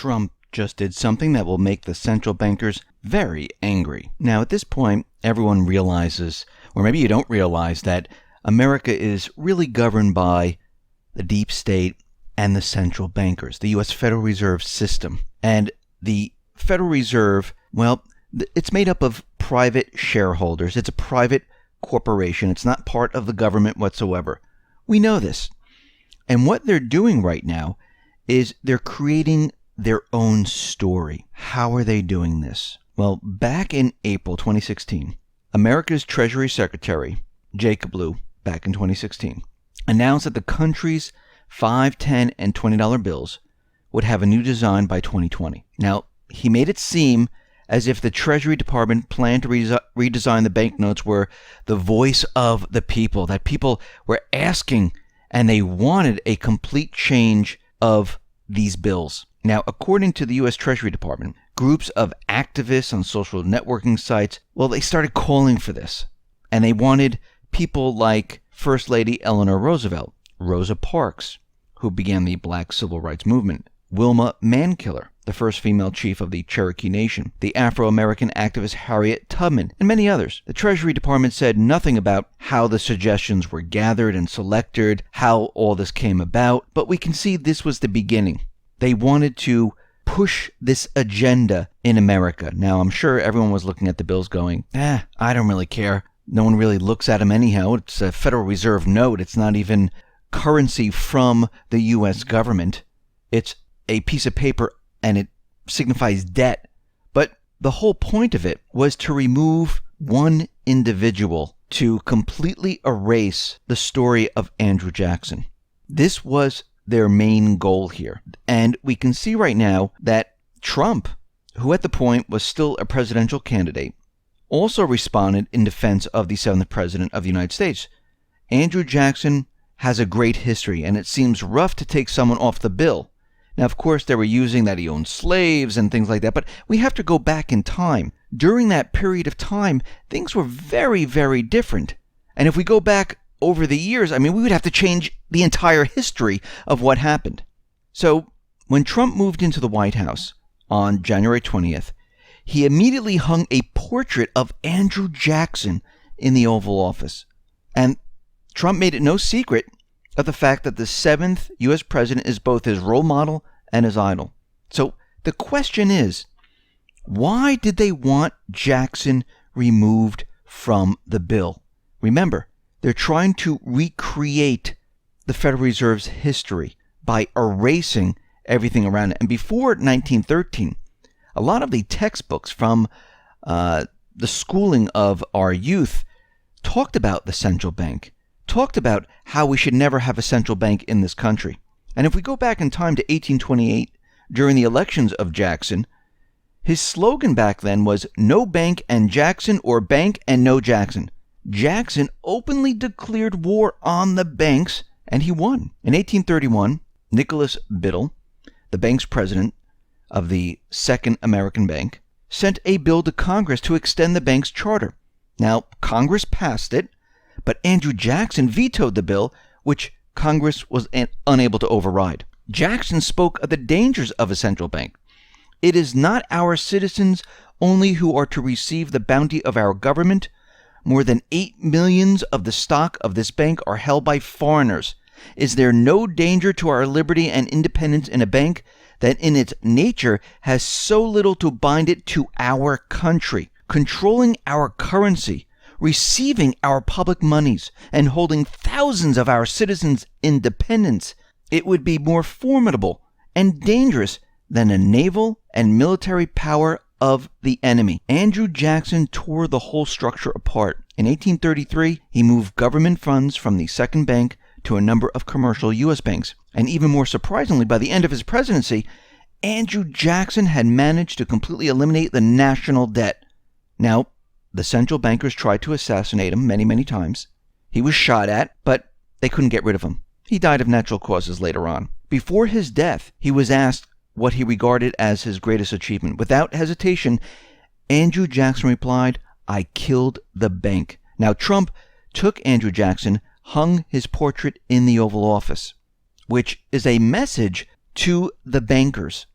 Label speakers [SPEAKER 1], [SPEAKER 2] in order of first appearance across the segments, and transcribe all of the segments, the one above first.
[SPEAKER 1] Trump just did something that will make the central bankers very angry. Now, at this point, everyone realizes, or maybe you don't realize, that America is really governed by the deep state and the central bankers, the U.S. Federal Reserve System. And the Federal Reserve, well, it's made up of private shareholders. It's a private corporation. It's not part of the government whatsoever. We know this. And what they're doing right now is they're creating their own story. How are they doing this? Well, back in April 2016, America's Treasury Secretary, Jacob Lew, back in 2016, announced that the country's $5, $10, and $20 bills would have a new design by 2020. Now, he made it seem as if the Treasury Department planned to redesign the banknotes were the voice of the people, that people were asking and they wanted a complete change of these bills. Now, according to the U.S. Treasury Department, groups of activists on social networking sites, well, they started calling for this. And they wanted people like First Lady Eleanor Roosevelt, Rosa Parks, who began the Black Civil Rights Movement, Wilma Mankiller, the first female chief of the Cherokee Nation, the Afro-American activist Harriet Tubman, and many others. The Treasury Department said nothing about how the suggestions were gathered and selected, how all this came about, but we can see this was the beginning. They wanted to push this agenda in America. Now, I'm sure everyone was looking at the bills going, I don't really care. No one really looks at them anyhow. It's a Federal Reserve note. It's not even currency from the U.S. government. It's a piece of paper and it signifies debt. But the whole point of it was to remove one individual, to completely erase the story of Andrew Jackson. This was their main goal here. And we can see right now that Trump, who at the point was still a presidential candidate, also responded in defense of the 7th President of the United States. Andrew Jackson has a great history, and it seems rough to take someone off the bill. Now, of course, they were using that he owned slaves and things like that, but we have to go back in time. During that period of time, things were very, very different. And if we go back over the years, we would have to change the entire history of what happened. So, when Trump moved into the White House on January 20th, he immediately hung a portrait of Andrew Jackson in the Oval Office. And Trump made it no secret of the fact that the 7th U.S. president is both his role model and his idol. So the question is, why did they want Jackson removed from the bill? Remember, they're trying to recreate the Federal Reserve's history by erasing everything around it. And before 1913, a lot of the textbooks from the schooling of our youth talked about the central bank, talked about how we should never have a central bank in this country. And if we go back in time to 1828, during the elections of Jackson, his slogan back then was "No bank and Jackson, or bank and no Jackson." Jackson openly declared war on the banks, and he won. In 1831, Nicholas Biddle, the bank's president of the Second American Bank, sent a bill to Congress to extend the bank's charter. Now, Congress passed it, but Andrew Jackson vetoed the bill, which Congress was unable to override. Jackson spoke of the dangers of a central bank. "It is not our citizens only who are to receive the bounty of our government. More than 8 millions of the stock of this bank are held by foreigners. Is there no danger to our liberty and independence in a bank that in its nature has so little to bind it to our country, controlling our currency, receiving our public monies, and holding thousands of our citizens' independence? It would be more formidable and dangerous than a naval and military power of the enemy." Andrew Jackson tore the whole structure apart. In 1833, he moved government funds from the Second Bank to a number of commercial U.S. banks. And even more surprisingly, by the end of his presidency, Andrew Jackson had managed to completely eliminate the national debt. Now, the central bankers tried to assassinate him many, many times. He was shot at, but they couldn't get rid of him. He died of natural causes later on. Before his death, he was asked what he regarded as his greatest achievement. Without hesitation, Andrew Jackson replied, "I killed the bank." Now, Trump took Andrew Jackson, hung his portrait in the Oval Office, which is a message to the bankers.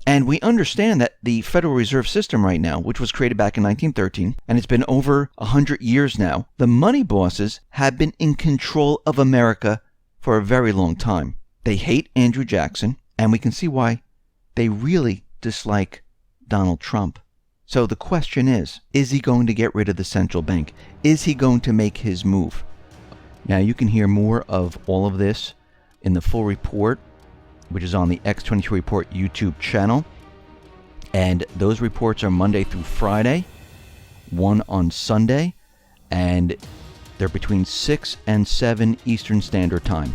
[SPEAKER 1] And we understand that the Federal Reserve System right now, which was created back in 1913, and it's been over 100 years now, the money bosses have been in control of America for a very long time. They hate Andrew Jackson, and we can see why they really dislike Donald Trump. So the question is he going to get rid of the central bank? Is he going to make his move? Now, you can hear more of all of this in the full report, which is on the X22 Report YouTube channel. And those reports are Monday through Friday, one on Sunday, and they're between 6 and 7 Eastern Standard Time.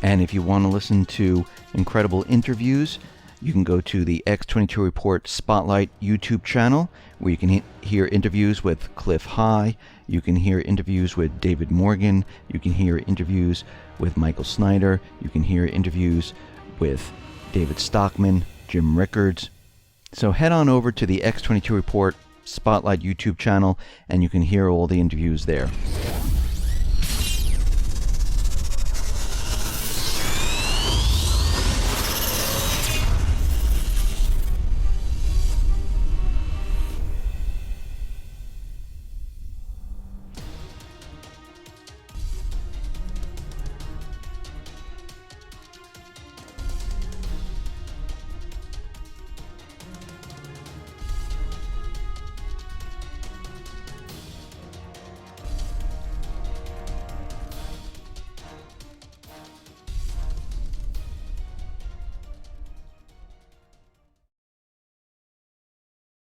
[SPEAKER 1] And if you want to listen to incredible interviews, you can go to the X22 Report Spotlight YouTube channel, where you can hear interviews with Cliff High, you can hear interviews with David Morgan, you can hear interviews with Michael Snyder, you can hear interviews with David Stockman, Jim Rickards. So head on over to the X22 Report Spotlight YouTube channel, and you can hear all the interviews there.